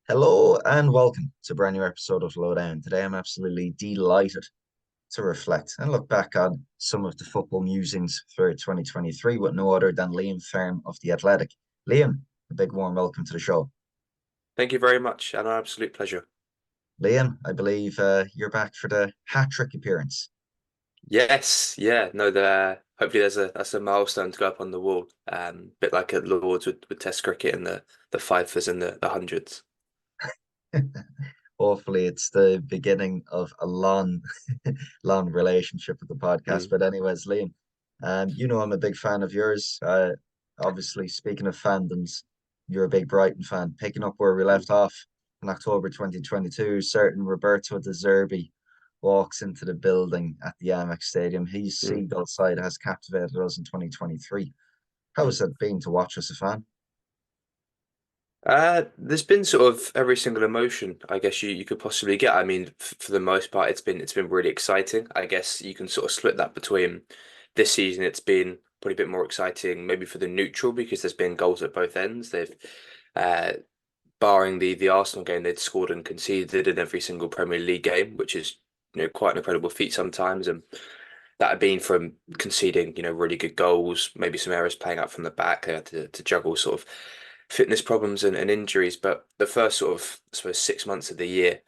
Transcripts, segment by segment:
Hello and welcome to a brand new episode of Lowdown. Today I'm absolutely delighted to reflect and look back on some of the football musings for 2023 with no other than Liam Tharme of The Athletic. Liam, a big warm welcome to the show. Thank you very much, and an absolute pleasure. Liam, I believe you're back for the hat-trick appearance. Yes, yeah, no, the hopefully that's a milestone to go up on the wall. Bit like at Lords with Test cricket and the fifers and the hundreds. Hopefully it's the beginning of a long, long relationship with the podcast. Mm. But anyways, Liam, you know I'm a big fan of yours. Obviously, speaking of fandoms, you're a big Brighton fan. Picking up where we Mm. left off in October 2022, certain Roberto De Zerbi walks into the building at the Amex Stadium. His Mm. seagull side has captivated us in 2023. How has that been to watch as a fan? There's been sort of every single emotion I guess you could possibly get. I mean, f for the most part, it's been really exciting. I guess you can sort of split that between this season. It's been probably a bit more exciting, maybe for the neutral because there's been goals at both ends. They've uh, barring the Arsenal game, they'd scored and conceded in every single Premier League game, which is quite an incredible feat sometimes. And that had been from conceding really good goals, maybe some errors playing out from the back. They had to juggle sort of fitness problems and injuries. But the first sort of I suppose 6 months of the year,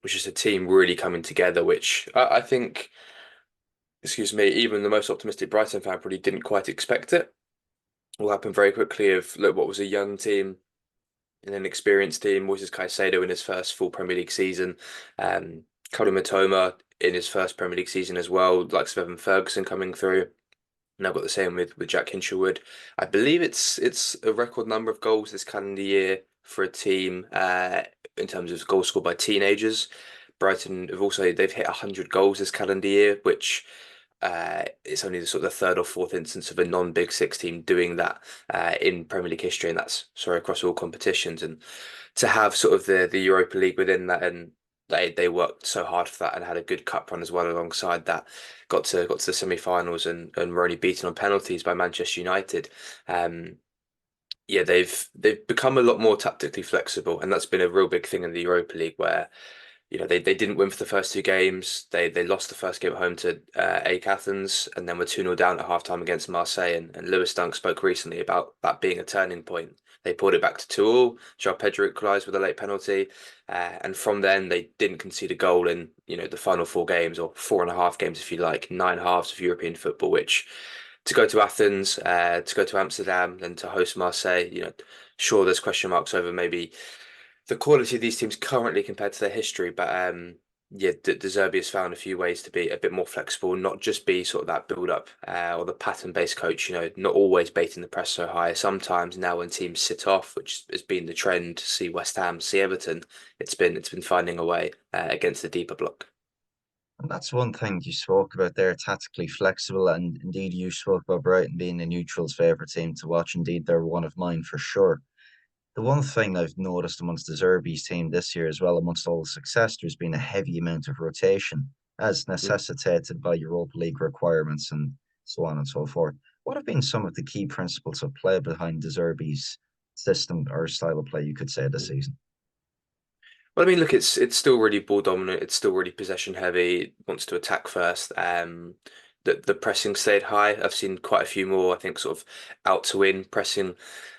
was just a team really coming together, which I think, excuse me, even the most optimistic Brighton fan probably didn't quite expect it. All happened very quickly. Of look, what was a young team in an experienced team. Moises Caicedo in his first full Premier League season. Um, Cody Matoma in his first Premier League season as well. Like Evan Ferguson coming through. And I've got the same with Jack Hinshelwood. I believe it's a record number of goals this calendar year for a team in terms of goals scored by teenagers. Brighton have also they've hit 100 goals this calendar year, which it's only the sort of the third or fourth instance of a non-Big Six team doing that in Premier League history, and that's sorry across all competitions. And to have sort of the Europa League within that, and they worked so hard for that and had a good cup run as well alongside that. Got to the semi-finals and were only beaten on penalties by Manchester United. Um, yeah, they've become a lot more tactically flexible, and that's been a real big thing in the Europa League where they didn't win for the first two games. They lost the first game at home to AEK Athens and then were 2-0 down at halftime against Marseille. And Lewis Dunk spoke recently about that being a turning point. They pulled it back to 2-2. João Pedro equalised with a late penalty. And from then they didn't concede a goal in, the final four games or four and a half games, if you like, nine halves of European football, which to go to Athens, to go to Amsterdam, and to host Marseille, sure there's question marks over maybe the quality of these teams currently compared to their history. But yeah, De Zerbi has found a few ways to be a bit more flexible, not just be sort of that build up or the pattern based coach. Not always baiting the press so high. Sometimes now when teams sit off, which has been the trend, to see West Ham, see Everton, it's been finding a way against the deeper block. And that's one thing you spoke about there, tactically flexible. And indeed, you spoke about Brighton being a neutral's favourite team to watch. Indeed, they're one of mine for sure. The one thing I've noticed amongst the Zerbi's team this year as well, amongst all the success, there's been a heavy amount of rotation, as Mm. necessitated by Europa League requirements and so on and so forth. What have been some of the key principles of play behind De Zerbi's system or style of play, you could say, this Mm. season? Well, I mean, look, it's still really ball dominant. It's still really possession heavy. It wants to attack first. The pressing stayed high. I've seen quite a few more, I think, sort of out to in pressing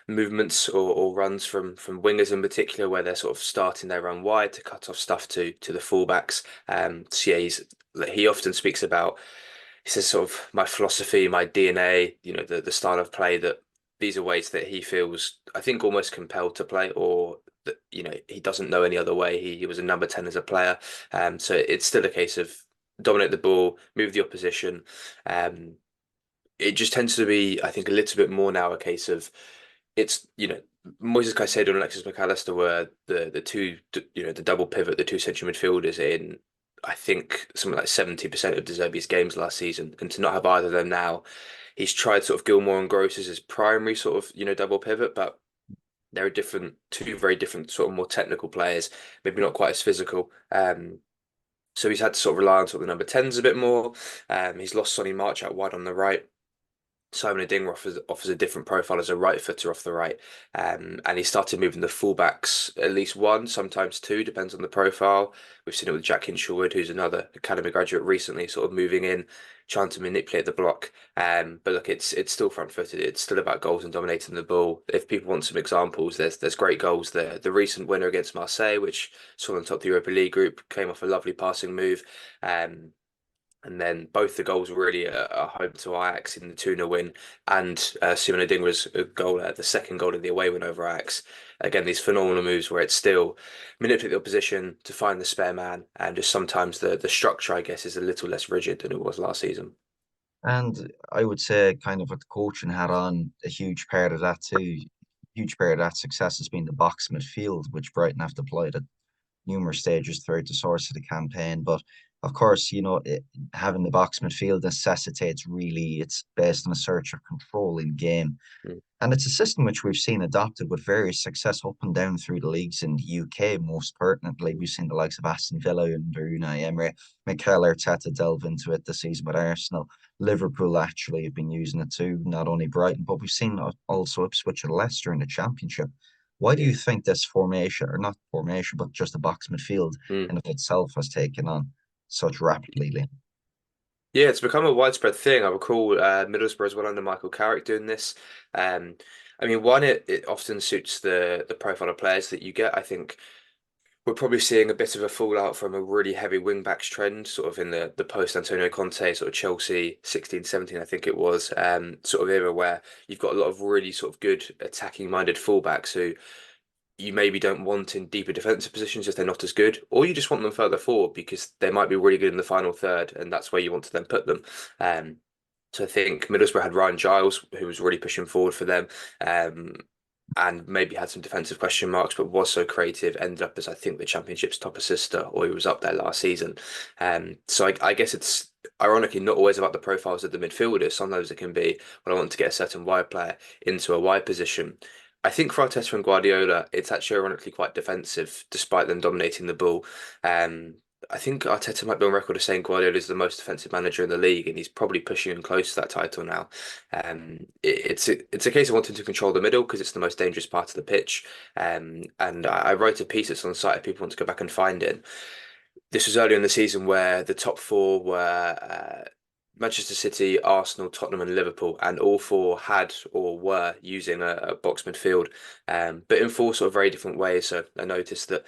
movements or runs from wingers in particular, where they're sort of starting their run wide to cut off stuff to the fullbacks. So yeah, he often speaks about. He says sort of my philosophy, my DNA. The style of play that these are ways that he feels, I think, almost compelled to play, or that he doesn't know any other way. He was a number 10 as a player, so it's still a case of dominate the ball, move the opposition. Um, it just tends to be, I think, a little bit more now a case of it's Moises Caicedo and Alexis McAllister were the two the double pivot, the two central midfielders in. I think something like 70% of De Zerbi's games last season, and to not have either of them now, he's tried sort of Gilmore and Gross as his primary sort of double pivot, but they're two very different sort of more technical players, maybe not quite as physical. So he's had to sort of rely on sort of the number 10s a bit more. He's lost Sonny March out wide on the right. Simon Adingra offers a different profile as a right footer off the right. And he started moving the fullbacks at least one, sometimes two, depends on the profile. We've seen it with Jack Hinshelwood, who's another academy graduate recently, sort of moving in, trying to manipulate the block. But look, it's still front footed. It's still about goals and dominating the ball. If people want some examples, there's great goals there. The recent winner against Marseille, which saw on top of the Europa League group, came off a lovely passing move. And then both the goals were really are home to Ajax in the 2-0 win, and Simon Adingra's goal, the second goal of the away win over Ajax. Again, these phenomenal moves where it's still manipulate the opposition to find the spare man, and just sometimes the structure, I guess, is a little less rigid than it was last season. And I would say kind of what the coaching had on a huge part of that too. Huge part of that success has been the box midfield, which Brighton have deployed at numerous stages throughout the source of the campaign. But of course, having the box midfield necessitates really, it's based on a search of control in game. Mm. And it's a system which we've seen adopted with various success up and down through the leagues in the UK. Most pertinently, we've seen the likes of Aston Villa under Unai Emery, Mikel Arteta delve into it this season with Arsenal. Liverpool actually have been using it too, not only Brighton, but we've seen also Ipswich and Leicester in the Championship. Why do Yeah. you think this formation, or not formation, but just the box midfield Mm. in of itself has taken on such rapidly, Liam? Yeah, it's become a widespread thing. I recall Middlesbrough as well under Michael Carrick doing this. Um, I mean, one, it often suits the profile of players that you get. I think we're probably seeing a bit of a fallout from a really heavy wing backs trend, sort of in the post Antonio Conte, sort of Chelsea 16, 17, I think it was, sort of era where you've got a lot of really sort of good attacking minded fullbacks who you maybe don't want in deeper defensive positions if they're not as good, or you just want them further forward because they might be really good in the final third, and that's where you want to then put them. Um, so I think Middlesbrough had Ryan Giles, who was really pushing forward for them, um, and maybe had some defensive question marks, but was so creative. Ended up as I think the Championship's top assister, or he was up there last season. So I guess it's ironically not always about the profiles of the midfielders. Sometimes it can be, well, I want to get a certain wide player into a wide position. I think for Arteta and Guardiola, it's actually ironically quite defensive, despite them dominating the ball. Um, I think Arteta might be on record as saying Guardiola is the most defensive manager in the league, and he's probably pushing him close to that title now. It's a case of wanting to control the middle because it's the most dangerous part of the pitch. And I wrote a piece that's on the site if people want to go back and find it. This was earlier in the season where the top four were Manchester City, Arsenal, Tottenham, and Liverpool, and all four had or were using a box midfield, but in four sort of very different ways. So I noticed that,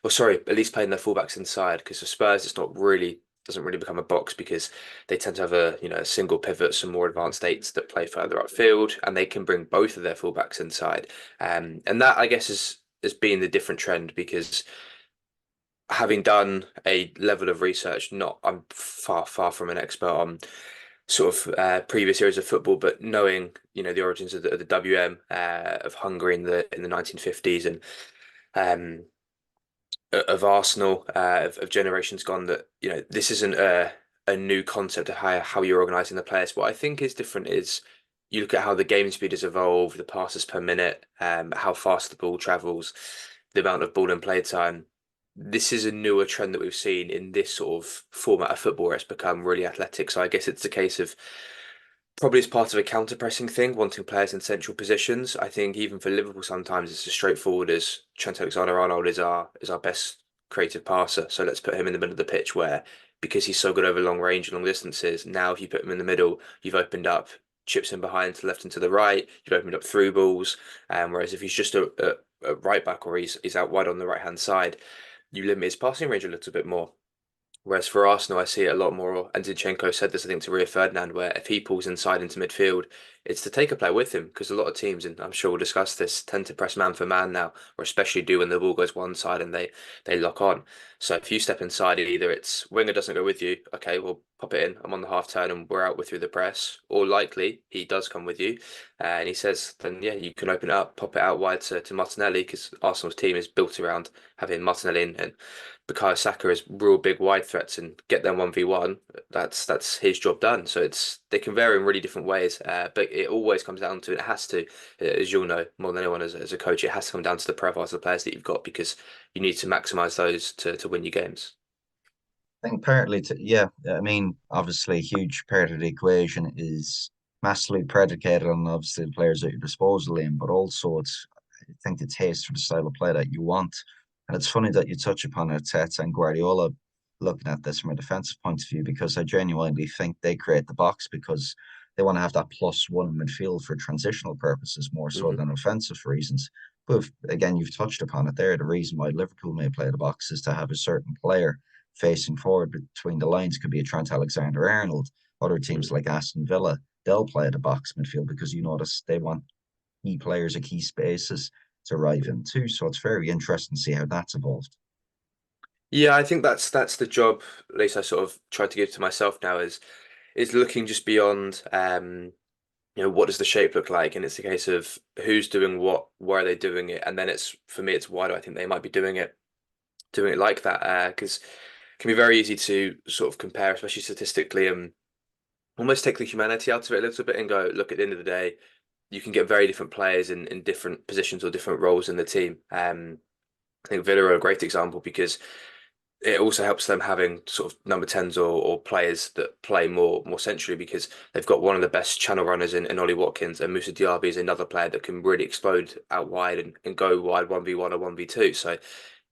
well, sorry, at least playing their fullbacks inside because for Spurs it's not really doesn't really become a box because they tend to have a single pivot, some more advanced eights that play further upfield, and they can bring both of their fullbacks inside. And that I guess has been the different trend because having done a level of research, not I'm far from an expert on sort of previous eras of football, but knowing the origins of the WM of Hungary in the 1950s and um, of Arsenal of generations gone, that this isn't a new concept of how you're organising the players. What I think is different is you look at how the game speed has evolved, the passes per minute, how fast the ball travels, the amount of ball and play time. This is a newer trend that we've seen in this sort of format of football where it's become really athletic. So I guess it's a case of probably as part of a counter pressing thing, wanting players in central positions. I think even for Liverpool sometimes it's as straightforward as Trent Alexander-Arnold is our best creative passer. So let's put him in the middle of the pitch where because he's so good over long range and long distances, now if you put him in the middle, you've opened up chips in behind to the left and to the right, you've opened up through balls. Whereas if he's just a right back or he's out wide on the right hand side, you limit his passing range a little bit more. Whereas for Arsenal, I see it a lot more. And Zinchenko said this, I think, to Rio Ferdinand, where if he pulls inside into midfield, it's to take a player with him because a lot of teams, and I'm sure we'll discuss this, tend to press man for man now, or especially do when the ball goes one side and they lock on. So if you step inside, either it's winger doesn't go with you, okay, well pop it in. I'm on the half turn and we're out with through the press, or likely he does come with you, and he says, then yeah, you can open it up, pop it out wide to Martinelli because Arsenal's team is built around having Martinelli and Bukayo Saka as real big wide threats and get them 1v1, that's his job done. So they can vary in really different ways, but it always comes down to, it has to, as you'll know more than anyone as a coach, it has to come down to the profiles of the players that you've got because you need to maximise those to win your games. I think partly, yeah, I mean, obviously, a huge part of the equation is massively predicated on obviously the players at your disposal in, but also it's I think the taste for the style of play that you want. And it's funny that you touch upon Arteta and Guardiola looking at this from a defensive point of view because I genuinely think they create the box because they want to have that plus one in midfield for transitional purposes more so Hmm. than offensive reasons. But again, you've touched upon it there. The reason why Liverpool may play the box is to have a certain player facing forward between the lines. Could be a Trent Alexander-Arnold. Other teams like Aston Villa, they'll play the box midfield because you notice they want key players or key spaces to arrive in too. So it's very interesting to see how that's evolved. Yeah, I think that's the job, at least I sort of try to give to myself now is looking just beyond what does the shape look like? And it's a case of who's doing what, why are they doing it? And then it's for me, it's why do I think they might be doing it like that? Because it can be very easy to sort of compare, especially statistically, and almost take the humanity out of it a little bit and go, look, at the end of the day, you can get very different players in different positions or different roles in the team. I think Villa are a great example because it also helps them having sort of number 10s or players that play more centrally because they've got one of the best channel runners in Ollie Watkins, and Musa Diaby is another player that can really explode out wide and go wide 1v1 or 1v2. So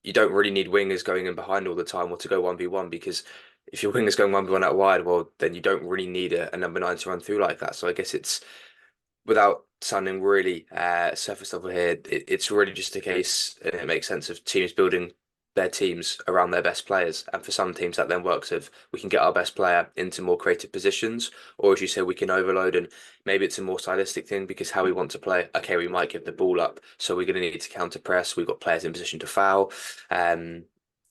you don't really need wingers going in behind all the time or to go 1v1 because if your winger's going 1v1 out wide, well, then you don't really need a number 9 to run through like that. So I guess it's without sounding really surface level here, it's really just a case, and it makes sense of teams building their teams around their best players. And for some teams, that then works of we can get our best player into more creative positions, or as you say, we can overload, and maybe it's a more stylistic thing because how we want to play. Okay, we might give the ball up, so we're going to need to counter press. We've got players in position to foul, and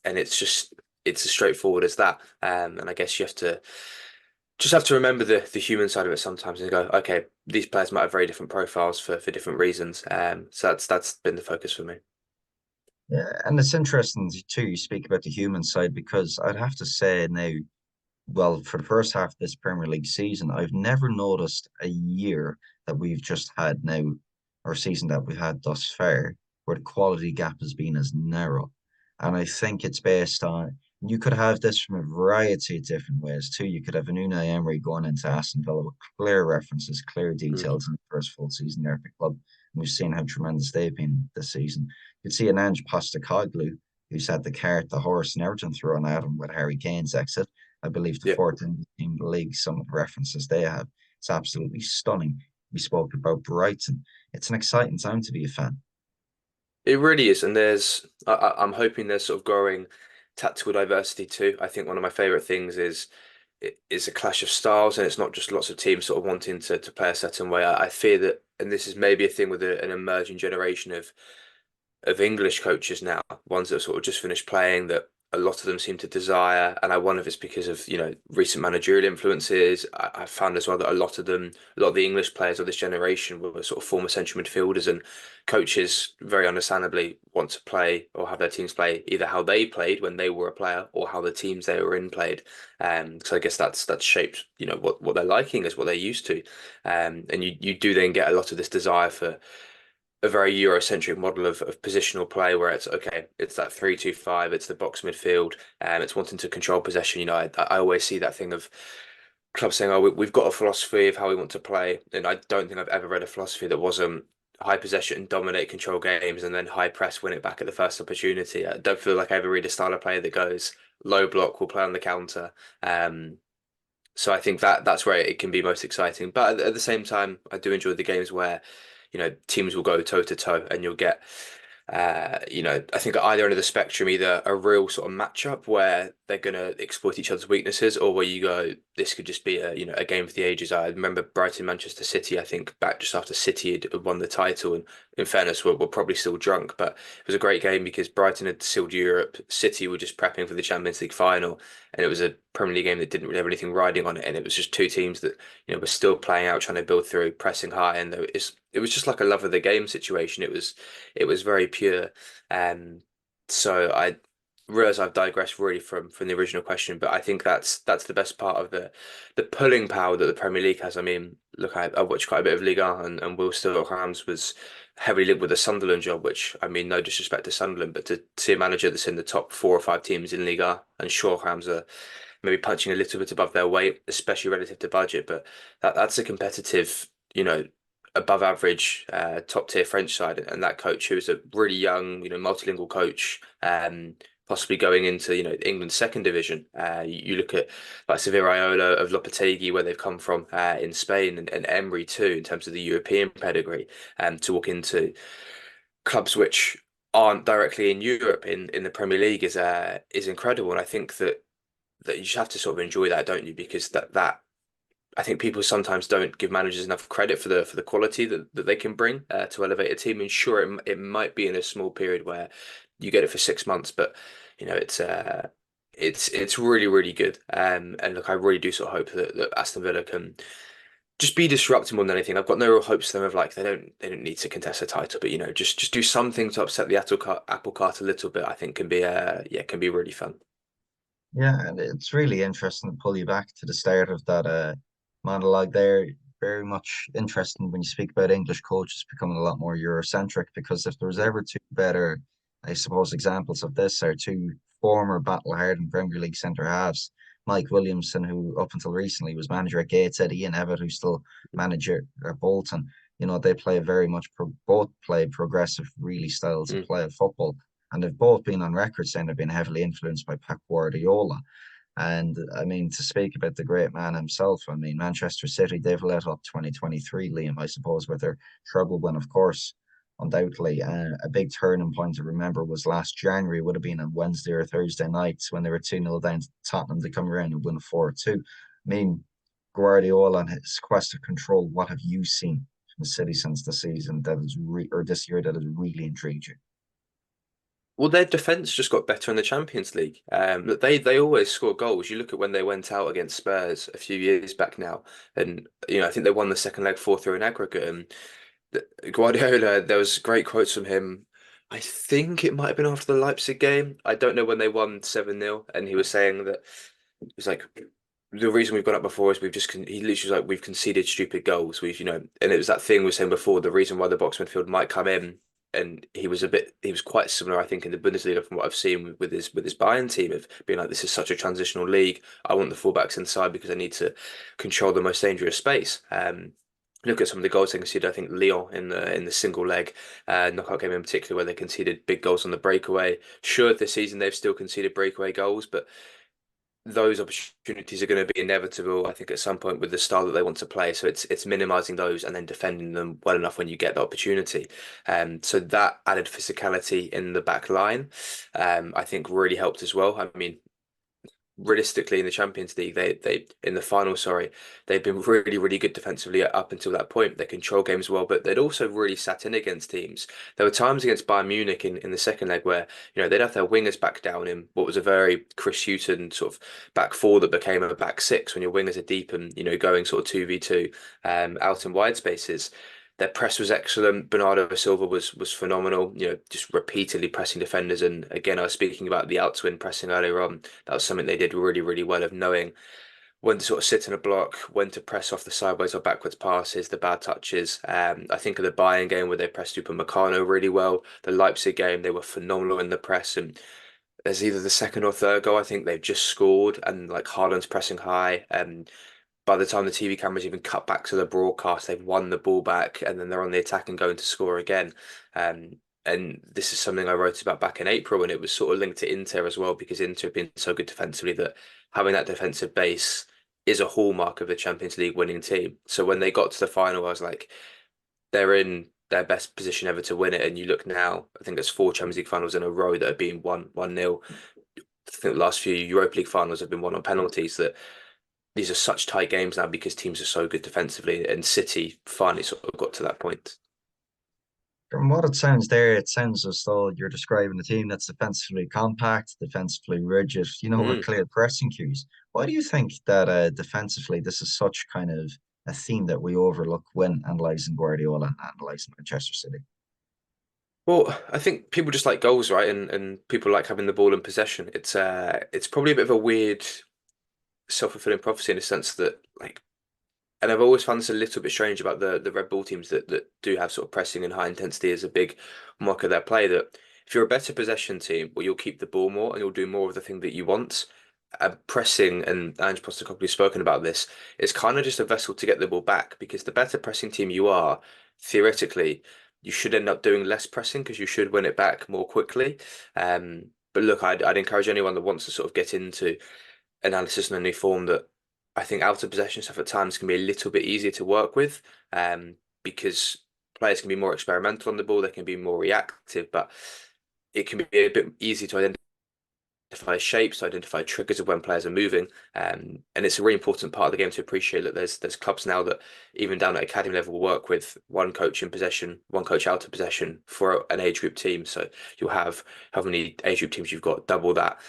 it's as straightforward as that. And I guess you have to remember the human side of it sometimes and go, okay, these players might have very different profiles for different reasons. So that's been the focus for me. Yeah, and it's interesting too. You speak about the human side because I'd have to say now, well, for the first half of this Premier League season, I've never noticed a year that we've just had now, or season that we've had thus far, where the quality gap has been as narrow. And I think it's based on, you could have this from a variety of different ways too. You could have an Unai Emery going into Aston Villa with clear references, clear Mm. details in the first full season there at the club. And we've seen how tremendous they've been this season. You could see an Ange Postecoglou who's had the cart, the horse, and everything thrown at him with Harry Kane's exit. I believe the Yeah, fourth in the league, some of the references they have, it's absolutely stunning. We spoke about Brighton. It's an exciting time to be a fan. it really is. And I'm hoping there's sort of growing tactical diversity too. I think one of my favorite things is a clash of styles, and it's not just lots of teams sort of wanting to play a certain way. I fear that, and this is maybe a thing with an emerging generation of English coaches now, ones that have sort of just finished playing that a lot of them seem to desire. And I wonder if it's because of, recent managerial influences. I found as well that a lot of the English players of this generation were sort of former central midfielders, and coaches very understandably want to play or have their teams play either how they played when they were a player or how the teams they were in played. So I guess that's shaped, what they're liking is what they're used to. And you do then get a lot of this desire for a very Eurocentric model of positional play where it's okay, it's that 3-2-5, it's the box midfield, and it's wanting to control possession. I always see that thing of clubs saying, "Oh, we've got a philosophy of how we want to play," and I don't think I've ever read a philosophy that wasn't high possession, dominate, control games, and then high press, win it back at the first opportunity. I don't feel like I ever read a style of play that goes low block, we'll play on the counter. So I think that's where it can be most exciting. But at the same time, I do enjoy the games where, teams will go toe to toe and you'll get, I think at either end of the spectrum, either a real sort of matchup where they're going to exploit each other's weaknesses, or where you go, this could just be a game for the ages. I remember Brighton, Manchester City, I think back just after City had won the title, and in fairness, we're probably still drunk, but it was a great game because Brighton had sealed Europe, City were just prepping for the Champions League final, and it was a Premier League game that didn't really have anything riding on it, and it was just two teams that were still playing out, trying to build through, pressing high, and it was just like a love of the game situation. It was very pure. So I realize I've digressed really from the original question, but I think that's the best part of the pulling power that the Premier League has. I mean, look, I watched quite a bit of Liga, and Will Steele-Rams was heavily linked with the Sunderland job, which I mean, no disrespect to Sunderland, but to see a manager that's in the top 4 or 5 teams in Liga, and Shawham's maybe punching a little bit above their weight, especially relative to budget. But that's a competitive, above average, top tier French side, and that coach who is a really young, multilingual coach, possibly going into England's second division. You look at like Sevilla Iola of Lopetegui, where they've come from in Spain, and Emery too, in terms of the European pedigree, to walk into clubs which aren't directly in Europe in the Premier League is incredible. And I think that you just have to sort of enjoy that, don't you? Because that I think people sometimes don't give managers enough credit for the quality that they can bring to elevate a team. And sure, it might be in a small period where you get it for 6 months, but it's really really good. And look, I really do sort of hope that Aston Villa can just be disruptive more than anything. I've got no real hopes for them of like they don't need to contest a title, but just do something to upset the apple cart a little bit. I think can be can be really fun. Yeah, and it's really interesting to pull you back to the start of that monologue there. Very much interesting when you speak about English coaches becoming a lot more Eurocentric, because if there was ever two better, I suppose, examples of this are two former battle-hardened Premier League centre halves, Mike Williamson, who up until recently was manager at Gateshead, Ian Evatt, who's still manager at Bolton. They play very much both play progressive, really styles of Mm. play of football, and they've both been on record saying they've been heavily influenced by Pep Guardiola. And I mean, to speak about the great man himself, I mean, Manchester City, they've let up 2023, Liam, I suppose, with their treble win, of course, undoubtedly. A big turning point to remember was last January, would have been on Wednesday or Thursday nights when they were 2-0 down to Tottenham to come around and win 4-2. I mean, Guardiola and his quest of control, what have you seen from City since the season that is or this year that has really intrigued you? Well, their defense just got better in the Champions League. They always score goals. You look at when they went out against Spurs a few years back now, and I think they won the second leg 4-3 in aggregate. And Guardiola, there was great quotes from him. I think it might have been after the Leipzig game. I don't know when they won 7-0, and he was saying that it was like the reason we've gone up before is he literally was like we've conceded stupid goals. And it was that thing we were saying before, the reason why the box midfield might come in, and he was quite similar, I think, in the Bundesliga from what I've seen with his Bayern team of being like, this is such a transitional league. I want the fullbacks inside because I need to control the most dangerous space. Look at some of the goals they conceded. I think Lyon in the single leg knockout game in particular, where they conceded big goals on the breakaway. Sure, this season they've still conceded breakaway goals, but those opportunities are going to be inevitable, I think, at some point with the style that they want to play. So it's minimizing those and then defending them well enough when you get the opportunity. So that added physicality in the back line, I think really helped as well. I mean, realistically in the Champions League, they in the final, sorry, they've been really, really good defensively up until that point. They control games well, but they'd also really sat in against teams. There were times against Bayern Munich in the second leg where, they'd have their wingers back down in what was a very Chris Hughton sort of back four that became a back six when your wingers are deep and, going sort of 2v2 out in wide spaces. Their press was excellent. Bernardo Silva was phenomenal, just repeatedly pressing defenders. And again, I was speaking about the outswing pressing earlier on. That was something they did really, really well of knowing when to sort of sit in a block, when to press off the sideways or backwards passes, the bad touches. I think of the Bayern game where they pressed Upamecano really well. The Leipzig game, they were phenomenal in the press. And there's either the second or third goal, I think they've just scored, and like Haaland's pressing high. By the time the TV cameras even cut back to the broadcast, they've won the ball back and then they're on the attack and going to score again. And this is something I wrote about back in April, and it was sort of linked to Inter as well, because Inter have been so good defensively that having that defensive base is a hallmark of the Champions League winning team. So when they got to the final, I was like, they're in their best position ever to win it. And you look now, I think there's four Champions League finals in a row that have been 1-0. I think the last few Europa League finals have been won on penalties. That these are such tight games now because teams are so good defensively, and City finally sort of got to that point. From what it sounds there, it sounds as though you're describing a team that's defensively compact, defensively rigid, with Mm. clear pressing cues. Why do you think that defensively this is such kind of a theme that we overlook when analysing Guardiola and analysing Manchester City? Well, I think people just like goals, right? And people like having the ball in possession. It's probably a bit of a weird self-fulfilling prophecy in the sense that like, and I've always found this a little bit strange about the Red Bull teams that do have sort of pressing and high intensity as a big mark of their play. That if you're a better possession team, well, you'll keep the ball more and you'll do more of the thing that you want. pressing, and Ange Postecoglou's spoken about this, is kind of just a vessel to get the ball back because the better pressing team you are, theoretically, you should end up doing less pressing because you should win it back more quickly. But look, I'd encourage anyone that wants to sort of get into analysis in a new form that I think out of possession stuff at times can be a little bit easier to work with, because players can be more experimental on the ball, they can be more reactive, but it can be a bit easy to identify shapes, to identify triggers of when players are moving. And it's a really important part of the game to appreciate that there's clubs now that even down at academy level will work with one coach in possession, one coach out of possession for an age group team. So you'll have how many age group teams you've got, double that.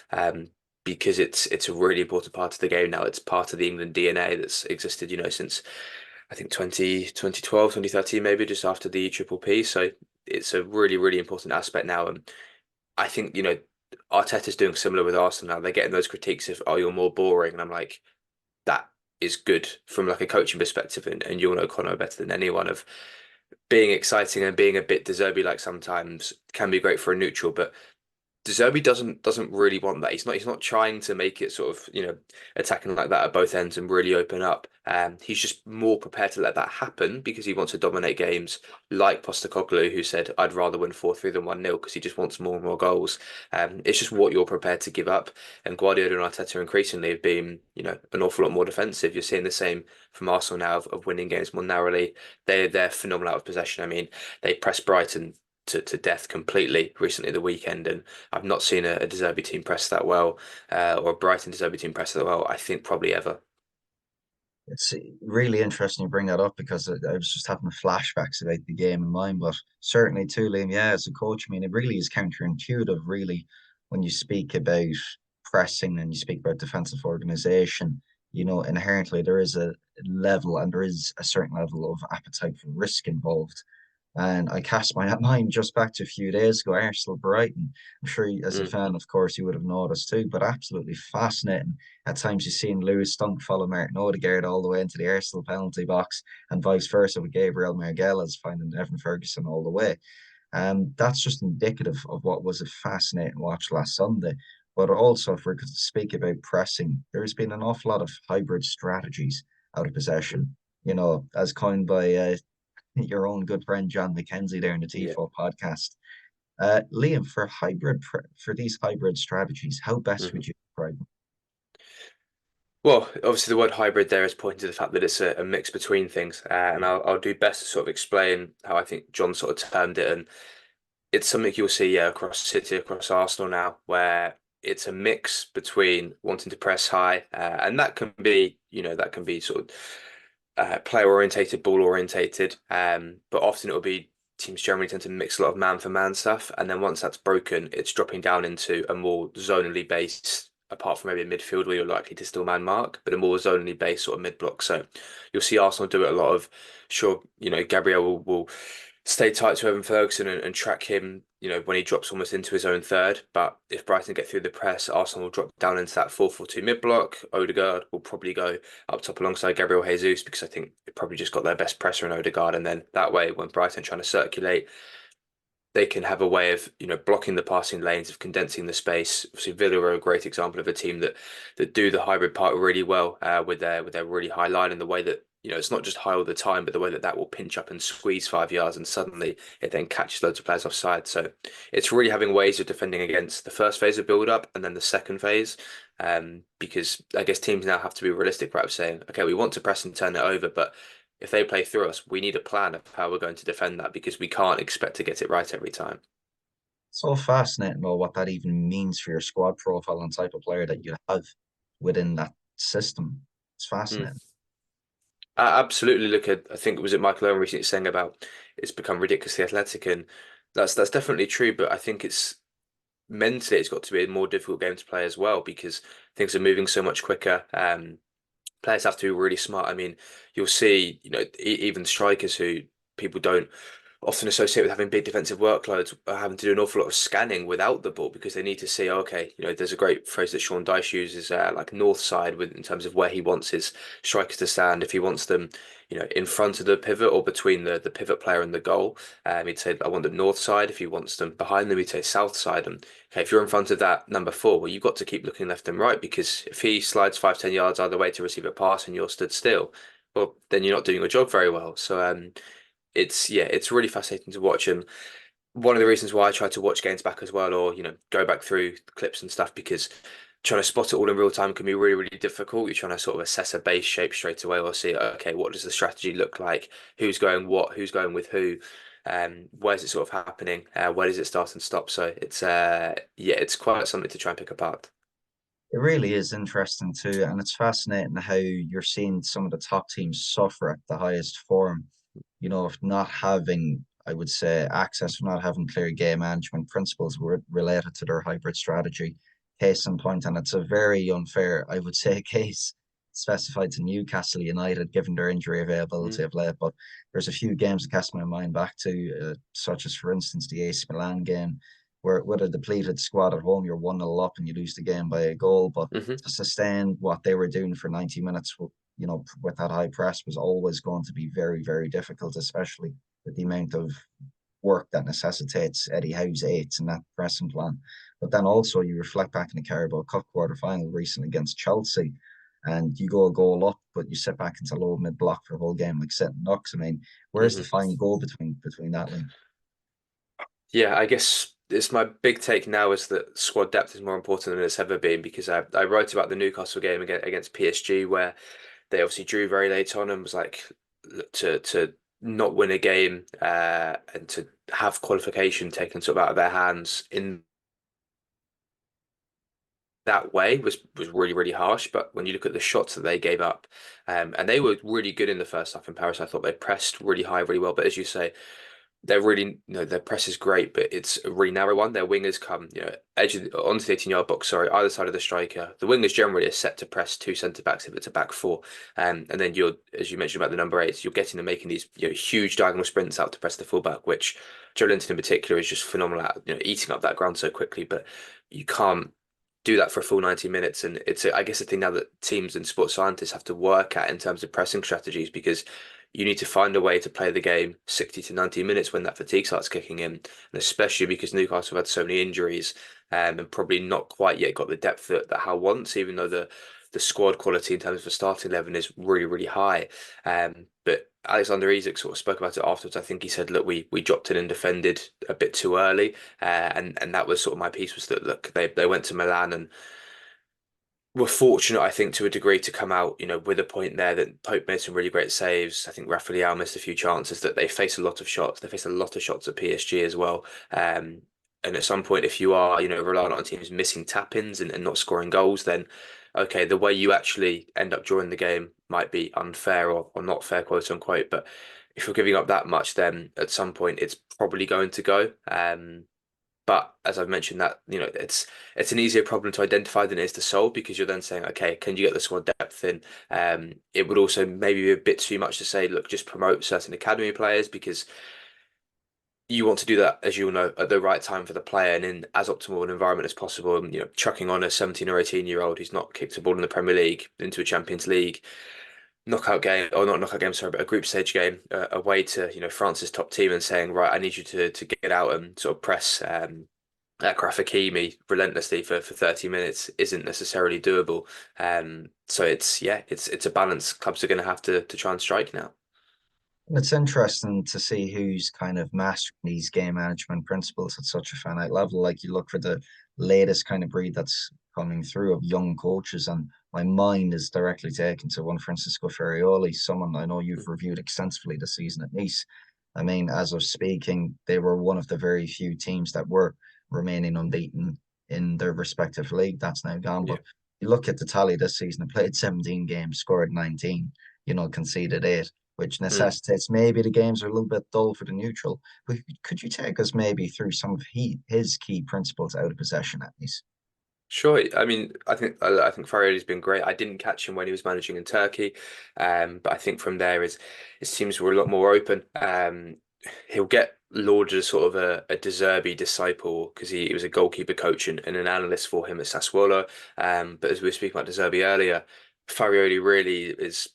Because it's a really important part of the game now. It's part of the England DNA that's existed, since I think 2012, 2013, maybe just after the Triple P. So it's a really, really important aspect now. And I think, Arteta's doing similar with Arsenal now. They're getting those critiques of, oh, you're more boring. And I'm like, that is good from like a coaching perspective. And you'll know Conor better than anyone of being exciting and being a bit De Zerbi like sometimes can be great for a neutral, but De Zerbi doesn't really want that. He's not trying to make it sort of attacking like that at both ends and really open up. He's just more prepared to let that happen because he wants to dominate games, like Postecoglou, who said I'd rather win 4-3 than 1-0 because he just wants more and more goals. It's just what you're prepared to give up. And Guardiola and Arteta increasingly have been an awful lot more defensive. You're seeing the same from Arsenal now of winning games more narrowly. They're phenomenal out of possession. I mean, they pressed Brighton to death completely recently the weekend, and I've not seen a De Zerbi team press that well, or a Brighton De Zerbi team press that well, I think probably ever. It's really interesting you bring that up because I was just having flashbacks about the game in mind. But certainly too, Liam, yeah, as a coach, I mean, it really is counterintuitive, really, when you speak about pressing and you speak about defensive organization. Inherently there is a level and there is a certain level of appetite for risk involved. And I cast my mind just back to a few days ago, Arsenal Brighton. I'm sure as a Mm. fan, of course, you would have noticed too, but absolutely fascinating. At times you've seen Lewis Dunk follow Martin Odegaard all the way into the Arsenal penalty box, and vice versa with Gabriel Margalez finding Evan Ferguson all the way. That's just indicative of what was a fascinating watch last Sunday. But also, if we're to speak about pressing, there's been an awful lot of hybrid strategies out of possession. As coined by your own good friend John McKenzie there in the Yeah. TFO podcast. Liam, for these hybrid strategies, how best Mhm. would you describe them? Well, obviously the word hybrid there is pointing to the fact that it's a mix between things, and I'll do best to sort of explain how I think John sort of termed it, and it's something you'll see, yeah, across City, across Arsenal now, where it's a mix between wanting to press high, and that can be sort of player orientated, ball orientated. But often it will be teams generally tend to mix a lot of man for man stuff, and then once that's broken, it's dropping down into a more zonally based. Apart from maybe a midfield where you're likely to still man mark, but a more zonally based sort of mid block. So you'll see Arsenal do it a lot of. Sure, Gabriel will stay tight to Evan Ferguson and track him, when he drops almost into his own third. But if Brighton get through the press, Arsenal will drop down into that 4-4-2 mid block. Odegaard will probably go up top alongside Gabriel Jesus because I think they probably just got their best presser in Odegaard. And then that way, when Brighton trying to circulate, they can have a way of blocking the passing lanes, of condensing the space. Obviously, Villa are a great example of a team that do the hybrid part really well, with their really high line, and the way that it's not just high all the time, but the way that will pinch up and squeeze 5 yards, and suddenly it then catches loads of players offside. So it's really having ways of defending against the first phase of build up and then the second phase. Because I guess teams now have to be realistic, right? Of saying, okay, we want to press and turn it over, but if they play through us, we need a plan of how we're going to defend that because we can't expect to get it right every time. So fascinating, though, what that even means for your squad profile and type of player that you have within that system. It's Mm. fascinating. Absolutely. Look at, I think, was it Michael Owen recently saying about it's become ridiculously athletic, and that's definitely true. But I think it's mentally it's got to be a more difficult game to play as well because things are moving so much quicker. Players have to be really smart. I mean, you'll see, even strikers who people don't often associate with having big defensive workloads are having to do an awful lot of scanning without the ball because they need to see, okay, there's a great phrase that Sean Dyche uses, like north side with in terms of where he wants his strikers to stand. If he wants them, in front of the pivot or between the pivot player and the goal, he'd say, I want them north side. If he wants them behind them, he'd say south side. And okay, if you're in front of that number four, well, you've got to keep looking left and right because if he slides 5, 10 yards either way to receive a pass and you're stood still, well, then you're not doing your job very well. So it's really fascinating to watch, and one of the reasons why I try to watch games back as well, or go back through clips and stuff, because trying to spot it all in real time can be really, really difficult. You're trying to sort of assess a base shape straight away, or see, okay, what does the strategy look like? Who's going what? Who's going with who? Where's it sort of happening? Where does it start and stop? So it's quite something to try and pick apart. It really is interesting too, and it's fascinating how you're seeing some of the top teams suffer at the highest form. Of not having, I would say, access, or not having clear game management principles related to their hybrid strategy. Case in point, and it's a very unfair, I would say, case specified to Newcastle United, given their injury availability Mm. of late. But there's a few games that cast my mind back to, such as, for instance, the AC Milan game where with a depleted squad at home, you're 1-0 up and you lose the game by a goal. But Hmm. to sustain what they were doing for 90 minutes, with that high press was always going to be very, very difficult, especially with the amount of work that necessitates Eddie Howe's eights in that pressing plan. But then also you reflect back in the Carabao Cup quarter final recently against Chelsea, and you go a goal up, but you sit back into low mid block for a whole game like sitting ducks. I mean, where's the Hmm. fine goal between that link? Yeah, I guess it's my big take now is that squad depth is more important than it's ever been because I wrote about the Newcastle game against PSG where they obviously drew very late on and was like to not win a game and to have qualification taken sort of out of their hands in that way was really really harsh. But when you look at the shots that they gave up, and they were really good in the first half in Paris, I thought they pressed really high, really well. But as you say, they're really, their press is great, but it's a really narrow one. Their wingers come, edge of onto the 18-yard box, sorry, either side of the striker. The wingers generally are set to press two centre backs if it's a back four. And then you're, as you mentioned about the number eights, you're getting them making these huge diagonal sprints out to press the fullback, which Joe Linton in particular is just phenomenal at, eating up that ground so quickly. But you can't do that for a full 90 minutes. And it's, I guess, a thing now that teams and sports scientists have to work at in terms of pressing strategies because you need to find a way to play the game 60 to 90 minutes when that fatigue starts kicking in. And especially because Newcastle have had so many injuries and probably not quite yet got the depth that Howe wants, even though the squad quality in terms of a starting 11 is really, really high. But Alexander Isak sort of spoke about it afterwards. I think he said, look, we dropped in and defended a bit too early. And that was sort of my piece was that, look, they went to Milan and were fortunate, I think, to a degree to come out, with a point there that Pope made some really great saves. I think Rafael missed a few chances that they face a lot of shots. They face a lot of shots at PSG as well. And at some point, if you are, relying on teams missing tap-ins and not scoring goals, then okay, the way you actually end up drawing the game might be unfair or not fair, quote unquote. But if you're giving up that much, then at some point it's probably going to go. But as I've mentioned, that it's an easier problem to identify than it is to solve because you're then saying, okay, can you get the squad depth in? It would also maybe be a bit too much to say, look, just promote certain academy players because you want to do that, as you all know, at the right time for the player and in as optimal an environment as possible. And, chucking on a 17 or 18-year-old who's not kicked a ball in the Premier League into a Champions League knockout game, or not knockout game, sorry, but a group stage game away to France's top team and saying, right, I need you to get out and sort of press Akraf Hakimi relentlessly for 30 minutes isn't necessarily doable. So it's a balance clubs are going to have to try and strike now. It's interesting to see who's kind of mastering these game management principles at such a finite level. Like you look for the latest kind of breed that's coming through of young coaches, and my mind is directly taken to one Francisco Ferrioli, someone I know you've reviewed extensively this season at Nice. I mean, as of speaking, they were one of the very few teams that were remaining unbeaten in their respective league. That's now gone. Yeah. But you look at the tally this season, they played 17 games, scored 19, conceded eight, which Mm. necessitates maybe the games are a little bit dull for the neutral. But could you take us maybe through some of his key principles out of possession at least? Sure. I mean, I think Fario's been great. I didn't catch him when he was managing in Turkey, but I think from there his teams were a lot more open. he'll get lauded as sort of a De Zerbi disciple because he was a goalkeeper coach and an analyst for him at Sassuolo. But as we were speaking about De Zerbi earlier, Farioli really is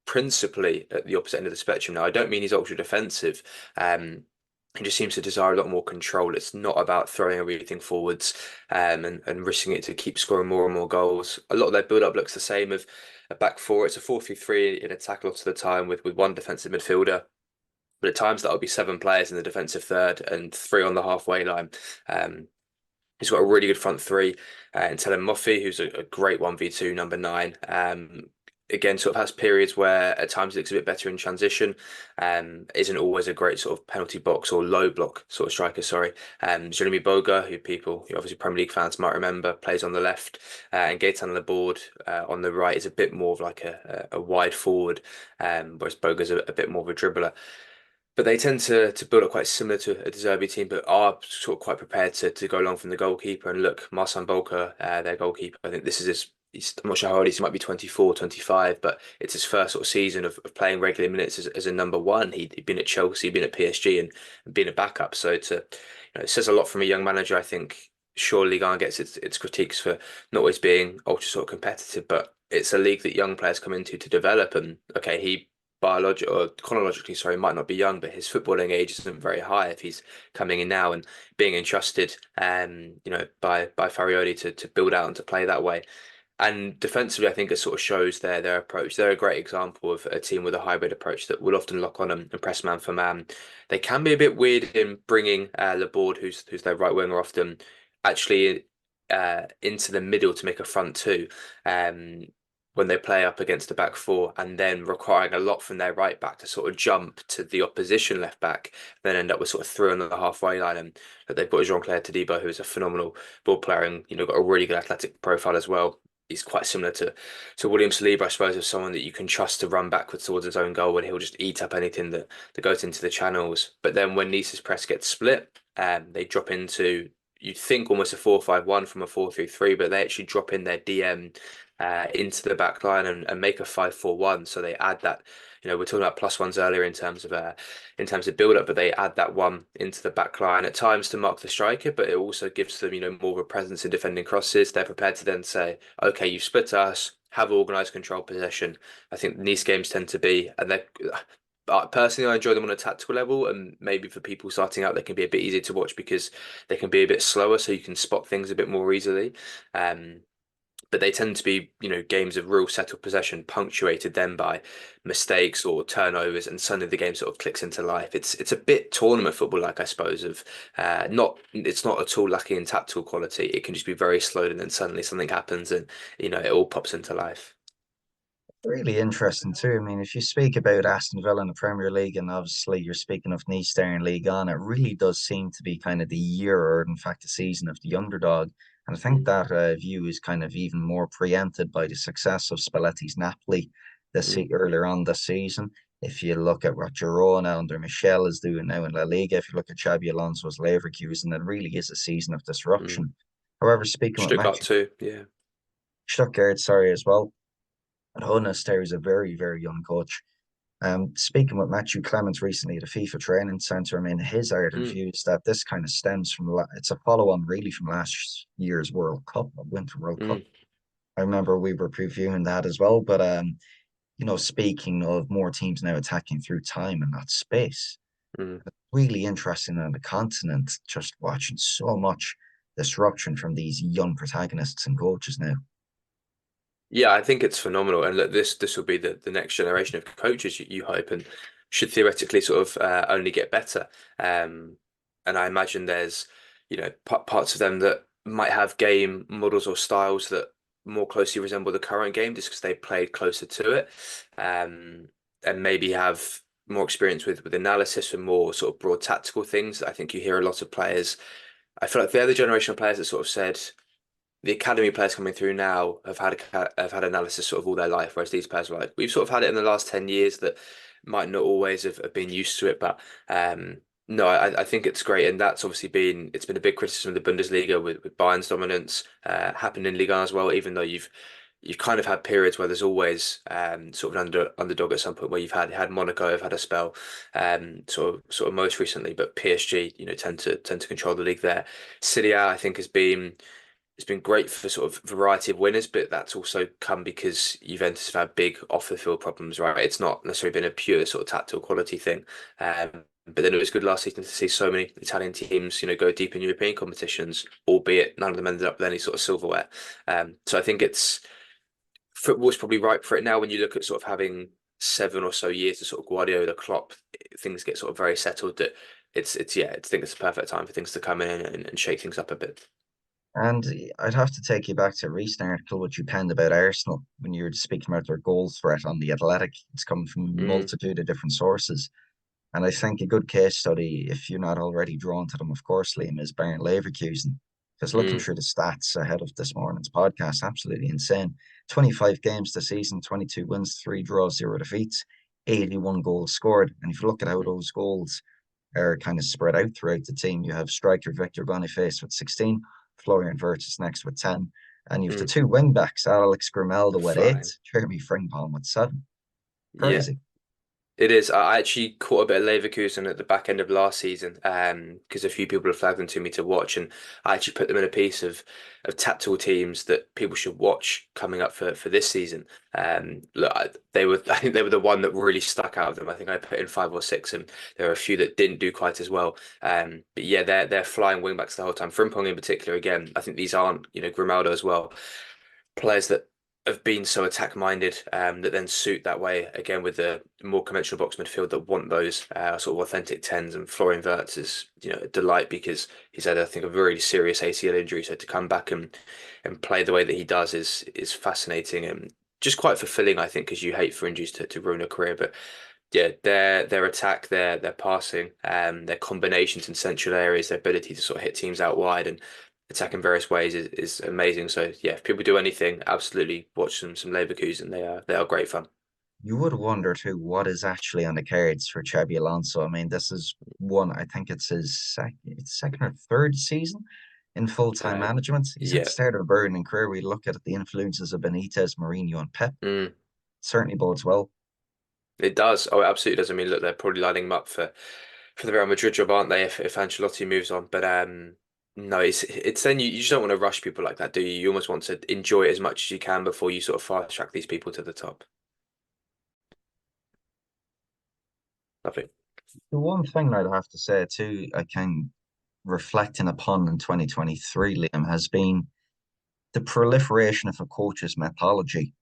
principally at the opposite end of the spectrum. Now, I don't mean he's ultra defensive. He just seems to desire a lot more control. It's not about throwing everything forwards and risking it to keep scoring more and more goals. A lot of their build-up looks the same of a back four. It's a 4-3-3 in attack lots of the time with one defensive midfielder. But at times that'll be seven players in the defensive third and three on the halfway line. Um, he's got a really good front three in Telen Moffi, who's a great 1v2 number nine. Again, sort of has periods where at times it looks a bit better in transition. Isn't always a great sort of penalty box or low block sort of striker, sorry. Jeremy Boga, who obviously Premier League fans might remember, plays on the left. And Gaetan Laborde on the right is a bit more of like a wide forward, whereas Boga's a bit more of a dribbler. But they tend to build up quite similar to a De Zerbi team, but are sort of quite prepared to go along from the goalkeeper. And look, Marcin Bolka, their goalkeeper, I think this is I'm not sure how old he is, he might be 24, 25, but it's his first sort of season of playing regular minutes as a number one. He'd been at Chelsea, been at PSG, and been a backup. So it says a lot from a young manager. I think surely Ligue 1 gets its critiques for not always being ultra sort of competitive, but it's a league that young players come into to develop. And okay, he biological or chronologically, sorry, might not be young, but his footballing age isn't very high if he's coming in now and being entrusted, by Farioli to build out and to play that way. And defensively, I think it sort of shows their approach. They're a great example of a team with a hybrid approach that will often lock on and press man for man. They can be a bit weird in bringing Laborde, who's their right winger, often actually into the middle to make a front two. Um, when they play up against the back four and then requiring a lot from their right back to sort of jump to the opposition left back, then end up with sort of three on the halfway line. And they've got Jean-Claire Todibo, who's a phenomenal ball player and got a really good athletic profile as well. He's quite similar to William Saliba, I suppose, as someone that you can trust to run backwards towards his own goal and he'll just eat up anything that goes into the channels. But then when Nice's press gets split, they drop into you'd think almost a 4-5-1 from a 4-3-3, but they actually drop in their DM into the back line and make a 5-4-1. So they add that, we're talking about plus ones earlier in terms of build up, but they add that one into the back line at times to mark the striker, but it also gives them, more of a presence in defending crosses. They're prepared to then say, okay, you split us, have organised control possession. I think Nice games tend to be, and they personally, I enjoy them on a tactical level, and maybe for people starting out, they can be a bit easier to watch because they can be a bit slower, so you can spot things a bit more easily. Um, but they tend to be, games of real settled possession, punctuated then by mistakes or turnovers, and suddenly the game sort of clicks into life. It's a bit tournament football, like I suppose, of it's not at all lacking in tactical quality. It can just be very slow, and then suddenly something happens, and it all pops into life. Really interesting too. I mean, if you speak about Aston Villa in the Premier League, and obviously you're speaking of Nice there in League On, it really does seem to be kind of the year, or in fact, the season of the underdog. And I think Mm, that view is kind of even more preempted by the success of Spalletti's Napoli mm, earlier on this season. If you look at what Girona under Michel is doing now in La Liga, if you look at Xabi Alonso's Leverkusen, it really is a season of mm. disruption. However, speaking with Stuttgart Matthew too, yeah. Stuttgart, sorry, as well. And Honest there is a very, very young coach. Speaking with Matthew Clements recently at the FIFA training centre, I mean, his ardent Mm, view is that this kind of stems from, it's a follow on really from last year's World Cup, Winter World Cup. mm, I remember we were previewing that as well. But, speaking of more teams now attacking through time and not space, mm. really interesting on the continent, just watching so much disruption from these young protagonists and coaches now. Yeah, I think it's phenomenal, and look, this will be the next generation of coaches you hope, and should theoretically sort of only get better. Um, and I imagine there's parts of them that might have game models or styles that more closely resemble the current game, just because they played closer to it, um, and maybe have more experience with analysis and more sort of broad tactical things. I think you hear a lot of players. I feel like they're the generation of players that sort of said the academy players coming through now have had analysis sort of all their life, whereas these players were like we've sort of had it in the last 10 years that might not always have been used to it, but no, I think it's great, and that's obviously been a big criticism of the Bundesliga with Bayern's dominance happened in Liga as well, even though you've you've kind of had periods where there's always sort of an underdog at some point where you've had Monaco have had a spell, sort of most recently, but PSG, tend to control the league there. Serie A, I think, it's been great for sort of variety of winners, but that's also come because Juventus have had big off the field problems, right? It's not necessarily been a pure sort of tactical quality thing. But then it was good last season to see so many Italian teams, go deep in European competitions, albeit none of them ended up with any sort of silverware. So I think football's probably right for it now when you look at sort of having 7 or so years to sort of Guardiola, Klopp, things get sort of very settled that I think it's the perfect time for things to come in and shake things up a bit. And I'd have to take you back to a recent article which you penned about Arsenal when you were speaking about their goal threat on the Athletic. It's come from a Mm, multitude of different sources. And I think a good case study, if you're not already drawn to them, of course, Liam, is Bayern Leverkusen. Because looking mm, through the stats ahead of this morning's podcast, absolutely insane. 25 games this season, 22 wins, 3 draws, 0 defeats, 81 goals scored. And if you look at how mm, those goals are kind of spread out throughout the team, you have striker Victor Boniface with 16, Florian Wirtz next with 10, and you have the mm. two wing backs, Alex Grimaldo with 8, Flying. Jeremy Frimpong with 7. Yeah. Crazy. It is. I actually caught a bit of Leverkusen at the back end of last season, because a few people have flagged them to me to watch, and I actually put them in a piece of tactical teams that people should watch coming up for this season. Look, I think they were the one that really stuck out of them. I think I put in 5 or 6, and there are a few that didn't do quite as well. But yeah, they're flying wing backs the whole time. Frimpong in particular, again, I think these aren't, Grimaldo as well, players that have been so attack minded, that then suit that way again with the more conventional box midfield that want those sort of authentic tens. And Florian Wirtz is a delight because he's had, I think, a very serious ACL injury, so to come back and play the way that he does is fascinating and just quite fulfilling, I think, because you hate for injuries to ruin a career. But yeah, their attack, their passing, their combinations in central areas, their ability to sort of hit teams out wide and attack in various ways is amazing. So yeah, if people do anything, absolutely watch some Leverkusen. They are great fun. You would wonder too what is actually on the cards for Xabi Alonso. I mean, this is one. I think it's his second or third season in full-time Uh, management. He's at the yeah, start of a burning career. We look at the influences of Benitez, Mourinho, and Pep. mm, Certainly bodes well. it does. Oh, it absolutely does. I mean, look, they're probably lining him up for the Real Madrid job, aren't they? If Ancelotti moves on, but no, it's then you just don't want to rush people like that, do you? You almost want to enjoy it as much as you can before you sort of fast track these people to the top. Lovely. The one thing I'd have to say too, I can reflecting upon in 2023, Liam, has been the proliferation of a coach's methodology.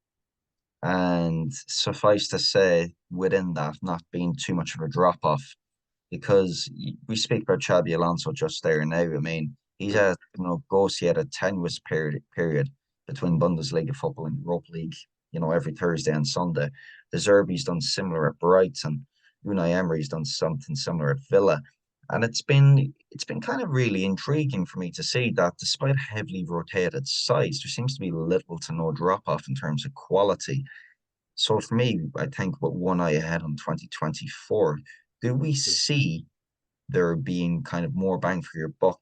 And suffice to say, within that, not being too much of a drop off, because we speak about Xabi Alonso just there now. I mean, he's Mm, had negotiated tenuous period between Bundesliga football and Europa League. Every Thursday and Sunday. De Zerbi's done similar at Brighton. Unai Emery's done something similar at Villa, and it's been kind of really intriguing for me to see that despite heavily rotated sides, there seems to be little to no drop off in terms of quality. So for me, I think with one eye ahead on 2024, do we mm, see there being kind of more bang for your buck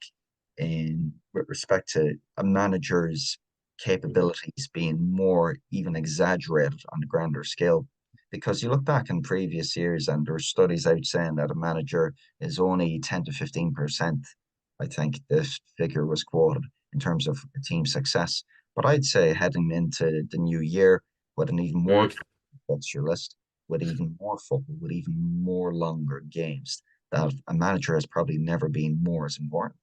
in with respect to a manager's mm, capabilities being more even exaggerated on a grander scale? Because you look back in previous years and there are studies out saying that a manager is only 10 to 15%. I think this figure was quoted in terms of team success. But I'd say heading into the new year with an even more mm. fixture list, with even more football, with even more longer games, that a manager has probably never been more as important.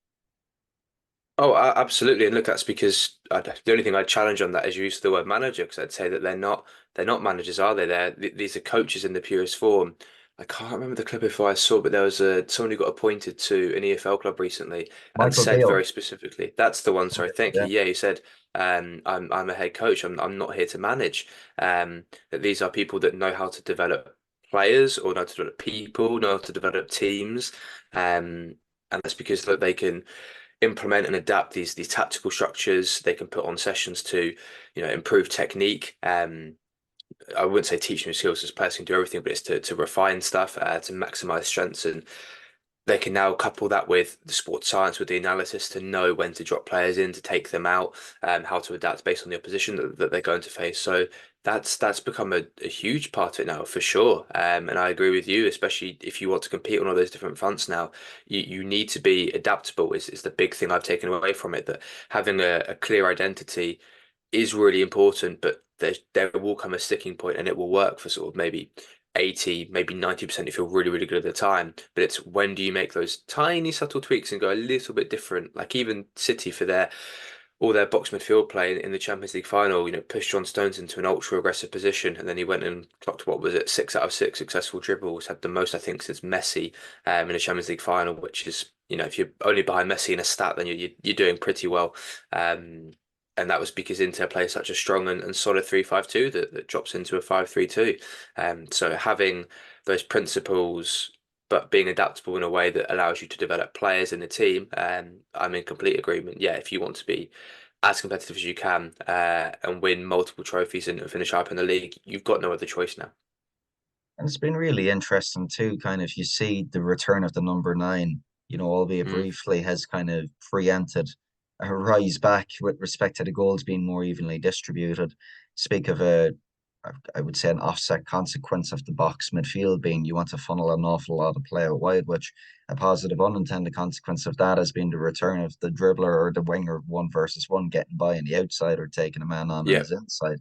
Oh, absolutely. And look, that's because the only thing I'd challenge on that is you use the word manager because I'd say that they're not managers, are they? These are coaches in the purest form. I can't remember the clip if I saw, but there was someone who got appointed to an EFL club recently and Michael said Beale, very specifically, that's the one, sorry, thank you. yeah, Yeah, he said, I'm a head coach. I'm not here to manage. That these are people that know how to develop players or know how to develop people, know how to develop teams. And that's because that they can implement and adapt these tactical structures. They can put on sessions to, improve technique. I wouldn't say teach new skills as players can do everything, but it's to refine stuff, to maximize strengths. And they can now couple that with the sports science, with the analysis to know when to drop players in, to take them out, how to adapt based on the opposition that they're going to face. So that's become a huge part of it now for sure. And I agree with you, especially if you want to compete on all those different fronts now, you need to be adaptable is the big thing I've taken away from it, that having a clear identity is really important, but there will come a sticking point and it will work for sort of maybe 80, maybe 90% if you're really, really good at the time. But it's when do you make those tiny subtle tweaks and go a little bit different? Like even City for their all their box midfield play in the Champions League final, pushed John Stones into an ultra aggressive position, and then he went and clocked what was it, 6 out of 6 successful dribbles, had the most I think since Messi in a Champions League final, which is if you're only behind Messi in a stat, then you're doing pretty well. And that was because Inter play such a strong and solid 3-5-2 that drops into a 5-3-2. So having those principles, but being adaptable in a way that allows you to develop players in the team, I'm in complete agreement. Yeah, if you want to be as competitive as you can and win multiple trophies and finish up in the league, you've got no other choice now. And it's been really interesting too, kind of you see the return of the number nine, albeit Mm, briefly, has kind of preempted a rise back with respect to the goals being more evenly distributed. Speak of I would say an offset consequence of the box midfield being you want to funnel an awful lot of play out wide, which a positive unintended consequence of that has been the return of the dribbler or the winger 1 versus 1 getting by on the outside or taking a man on yeah. his inside.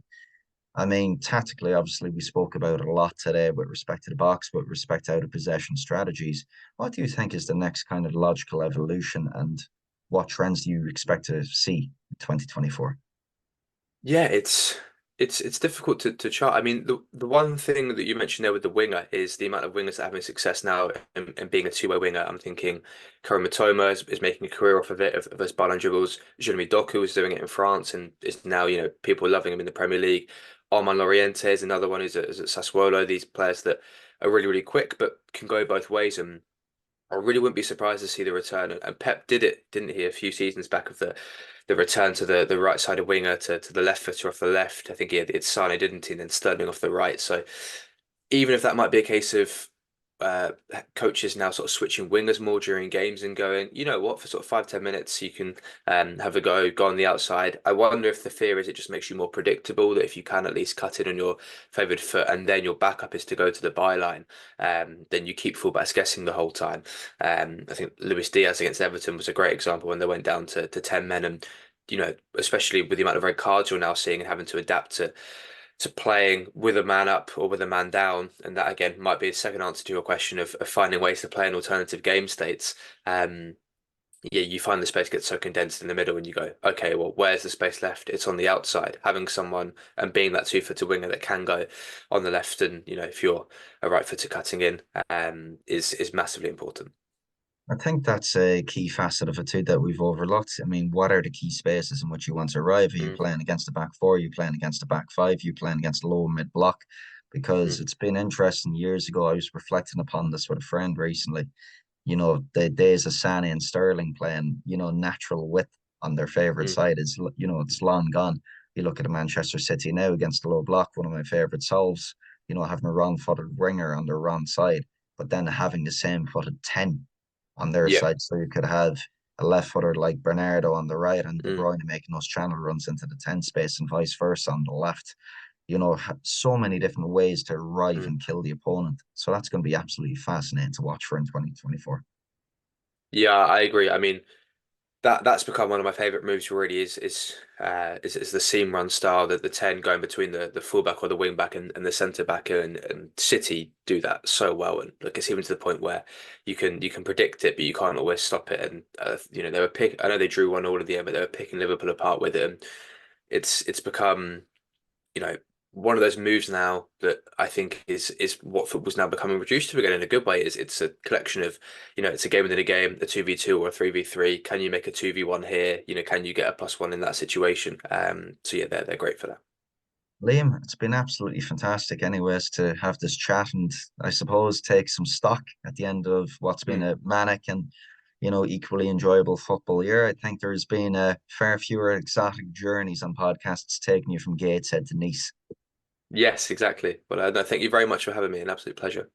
I mean, tactically, obviously, we spoke about it a lot today with respect to the box, with respect to out of possession strategies. What do you think is the next kind of logical evolution, and what trends do you expect to see in 2024? Yeah, it's difficult to chart. I mean, the one thing that you mentioned there with the winger is the amount of wingers that are having success now and being a two-way winger. I'm thinking Karim Matoma is making a career off of it, of those ball and dribbles. Jeremy Doku is doing it in France and is now, people loving him in the Premier League. Armand Loriente is another one who's at Sassuolo. These players that are really, really quick but can go both ways. And I really wouldn't be surprised to see the return. And Pep did it, didn't he, a few seasons back of the return to the right sided winger to the left footer off the left. I think he had Sane, didn't he? And then Sterling off the right. So even if that might be a case of uh, coaches now sort of switching wingers more during games and going, you know what, for sort of 5-10 minutes you can have a go on the outside. I wonder if the fear is it just makes you more predictable, that if you can at least cut in on your favoured foot and then your backup is to go to the byline, then you keep fullbacks guessing the whole time. I think Luis Diaz against Everton was a great example when they went down to 10 men and especially with the amount of red cards you're now seeing and having to adapt to playing with a man up or with a man down, and that again might be a second answer to your question of finding ways to play in alternative game states. Yeah, you find the space gets so condensed in the middle, and you go, okay, well, where's the space left? It's on the outside. Having someone and being that two-footed winger that can go on the left, and if you're a right-footed cutting in, is massively important. I think that's a key facet of it too that we've overlooked. I mean, what are the key spaces in which you want to arrive? Are you Mm, playing against the back four? Are you playing against the back five? Are you playing against the low mid block? Because mm, it's been interesting. Years ago, I was reflecting upon this with a friend recently. The days of Sane and Sterling playing, natural width on their favorite mm, side is, it's long gone. You look at the Manchester City now against the low block, one of my favorite solves, having a wrong-footed winger on their wrong side, but then having the same footed 10 on their yeah. side. So you could have a left footer like Bernardo on the right and De Mm, Bruyne making those channel runs into the 10 space and vice versa on the left. So many different ways to arrive mm. and kill the opponent. So that's going to be absolutely fascinating to watch for in 2024. Yeah, I agree. I mean, that's become one of my favorite moves. Really, is the seam run style, that the 10 going between the fullback or the wing back and the centre back, and City do that so well. And look, it's even to the point where you can predict it, but you can't always stop it. And they were pick. I know they drew 1-1 at the end, but they were picking Liverpool apart with it. And it's become you know, one of those moves now that I think is what football's now becoming reduced to again in a good way. Is it's a collection of, it's a game within a game, a 2v2 or a 3v3. Can you make a 2v1 here? Can you get a +1 in that situation? So yeah, they're great for that. Liam, it's been absolutely fantastic, anyways, to have this chat and I suppose take some stock at the end of what's been Mm. a manic and equally enjoyable football year. I think there's been a fair fewer exotic journeys on podcasts taking you from Gateshead to Nice. Yes, exactly. Well, no, thank you very much for having me. An absolute pleasure.